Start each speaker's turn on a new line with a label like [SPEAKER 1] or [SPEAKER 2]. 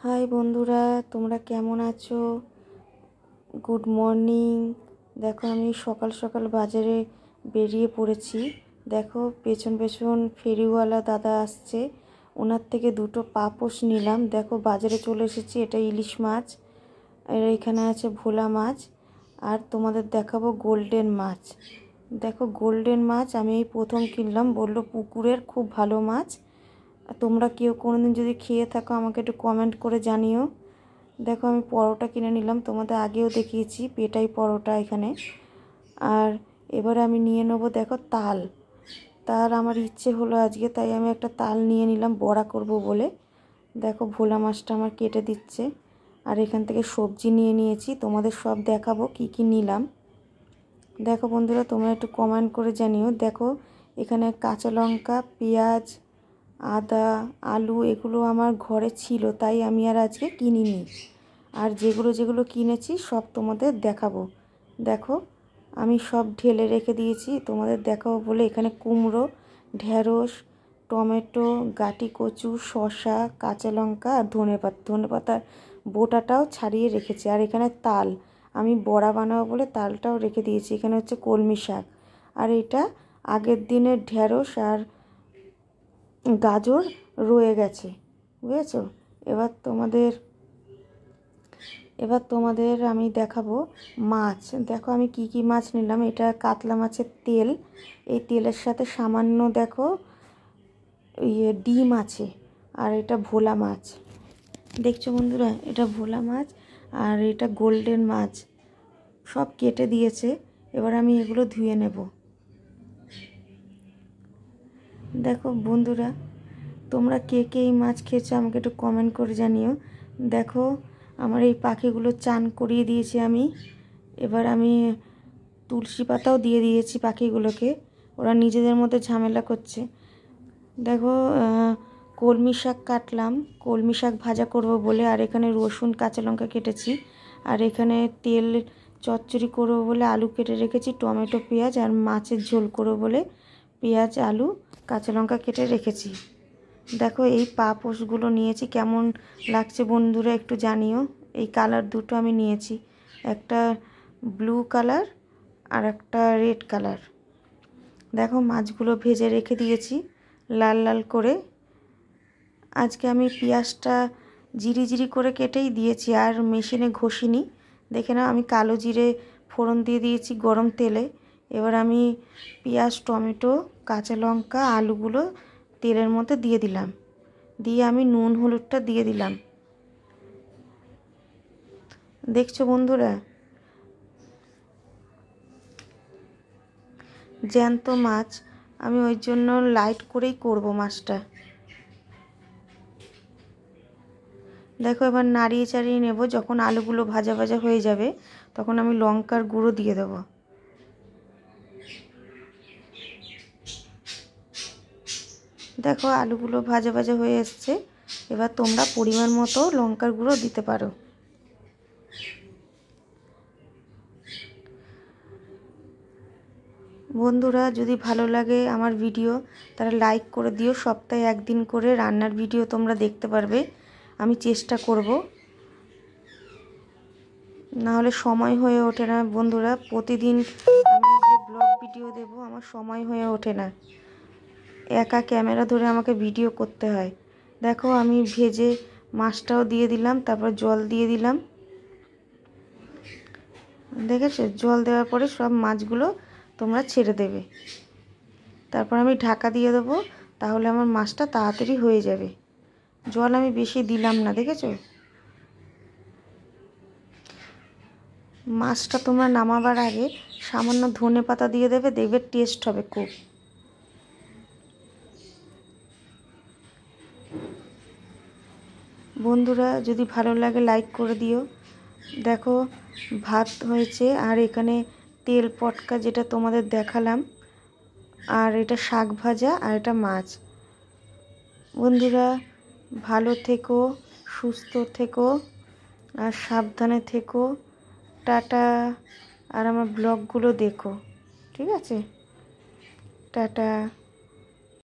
[SPEAKER 1] High বন্ধুরা, তোমরা কেমন আছো? Good morning. দেখো আমি সকাল সকাল বাজারে বেরিয়ে পড়েছি। দেখো পেছন পেছন ফেরিওয়ালা দাদা আসছে, ওনার থেকে দুটো পাপোশ নিলাম। দেখো বাজারে চলে এসেছি। এটা ইলিশ মাছ, আর এখানে আছে ভোলা মাছ, আর তোমাদের দেখাবো গোল্ডেন মাছ। দেখো গোল্ডেন মাছ আমি এই প্রথম কিনলাম, বললো পুকুরের খুব ভালো মাছ। তোমরা কেউ কোনোদিন যদি খেয়ে থাকো আমাকে একটু কমেন্ট করে জানিও। দেখো আমি পরোটা কিনে নিলাম, তোমাদের আগেও দেখিয়েছি পেটাই পরোটা এখানে। আর এবারে আমি নিয়ে নেবো দেখো তাল। আমার ইচ্ছে হলো আজকে, তাই আমি একটা তাল নিয়ে নিলাম বড়া করব বলে। দেখো ভোলা মাছটা আমার কেটে দিচ্ছে। আর এখান থেকে সবজি নিয়ে নিয়েছি, তোমাদের সব দেখাবো কি কি নিলাম। দেখো বন্ধুরা তোমরা একটু কমেন্ট করে জানিও। দেখো এখানে কাঁচা লঙ্কা, পেঁয়াজ, আদা, আলু এগুলো আমার ঘরে ছিল, তাই আমি আর আজকে কিনিনি। আর যেগুলো কিনেছি সব তোমাদের দেখাবো। দেখো আমি সব ঢেলে রেখে দিয়েছি, তোমাদের দেখাবো বলে। এখানে কুমড়ো, ঢেঁড়স, টমেটো, গাটি কচু, শসা, কাঁচা লঙ্কা আর ধনেপাতার বোটাটাও ছাড়িয়ে রেখেছি। আর এখানে তাল, আমি বড়া বানাবো বলে তালটাও রেখে দিয়েছি। এখানে হচ্ছে কলমি শাক, আর এটা আগের দিনের ঢেঁড়স আর গাজর রয়ে গেছে, বুঝেছো? এবার তোমাদের আমি দেখাবো মাছ। দেখো আমি কি কি মাছ নিলাম। এটা কাতলা মাছের তেল, এই তেলের সাথে সামান্য দেখো ডিম আছে। আর এটা ভোলা মাছ, দেখছো বন্ধুরা, এটা ভোলা মাছ। আর এটা গোল্ডেন মাছ, সব কেটে দিয়েছে। এবার আমি এগুলো ধুয়ে নেব। দেখো বন্ধুরা তোমরা কে কে এই মাছ খেয়েছো আমাকে একটু কমেন্ট করে জানিও। দেখো আমার এই পাখিগুলো চান করিয়ে দিয়েছি আমি। এবার আমি তুলসী পাতাও দিয়ে দিয়েছি পাখিগুলোকে, ওরা নিজেদের মধ্যে ঝামেলা করছে। দেখো কলমি শাক কাটলাম, কলমি শাক ভাজা করব বলে। আর এখানে রসুন কাঁচা লঙ্কা কেটেছি। আর এখানে তেল চচ্চড়ি করবো বলে আলু কেটে রেখেছি, টমেটো, পেঁয়াজ। আর মাছের ঝোল করবো বলে পেঁয়াজ, আলু, কাঁচা লঙ্কা কেটে রেখেছি। দেখো এই পাপোশগুলো নিয়েছি, কেমন লাগছে বন্ধুরা একটু জানিও। এই কালার দুটো আমি নিয়েছি, একটা ব্লু কালার আর একটা রেড কালার। দেখো মাছগুলো ভেজে রেখে দিয়েছি লাল লাল করে। আজকে আমি পেঁয়াজটা জিরি করে কেটেই দিয়েছি, আর মেশিনে ঘষিনি। দেখে নাও আমি কালো জিরে ফোড়ন দিয়ে দিয়েছি গরম তেলে। এবার আমি পেঁয়াজ, টমেটো, কাঁচা লঙ্কা, আলুগুলো তেলের মধ্যে দিয়ে দিলাম, দিয়ে আমি নুন হলুদটা দিয়ে দিলাম। দেখছো বন্ধুরা, জ্যান্ত মাছ, আমি ওই জন্য লাইট করেই করব মাছটা। দেখো এবার নাড়িয়ে চাড়িয়ে নেব। যখন আলুগুলো ভাজা ভাজা হয়ে যাবে তখন আমি লঙ্কার গুঁড়ো দিয়ে দেবো। দেখো আলুগুলো ভাজা ভাজা হয়ে এসছে। এবার তোমরা পরিমাণ মতো লঙ্কার গুঁড়ো দিতে পারো। বন্ধুরা যদি ভালো লাগে আমার ভিডিও তারা লাইক করে দিও। সপ্তাহে একদিন করে রান্নার ভিডিও তোমরা দেখতে পারবে, আমি চেষ্টা করব। না হলে সময় হয়ে ওঠে না বন্ধুরা, প্রতিদিন আমি যে ব্লগ ভিডিও দেব আমার সময় হয়ে ওঠে না, একা ক্যামেরা ধরে আমাকে ভিডিও করতে হয়। দেখো আমি ভেজে মাছটাও দিয়ে দিলাম, তারপর জল দিয়ে দিলাম। দেখেছো জল দেওয়ার পরে সব মাছগুলো তোমরা ছেড়ে দেবে। তারপর আমি ঢাকা দিয়ে দেবো, তাহলে আমার মাছটা তাড়াতাড়ি হয়ে যাবে। জল আমি বেশি দিলাম না, দেখেছো? মাছটা তোমরা নামাবার আগে সামান্য ধনেপাতা দিয়ে দেবে, দেখবে টেস্ট হবে খুব। বন্ধুরা যদি ভালো লাগে লাইক করে দিও। দেখো ভাত হয়েছে, আর এখানে তেল পটকা যেটা তোমাদের দেখালাম, আর এটা শাক ভাজা, আর এটা মাছ। বন্ধুরা ভালো থেকো, সুস্থ থেকো, আর সাবধানে থেকো। টাটা। আর আমার ব্লগগুলো দেখো, ঠিক আছে? টাটা।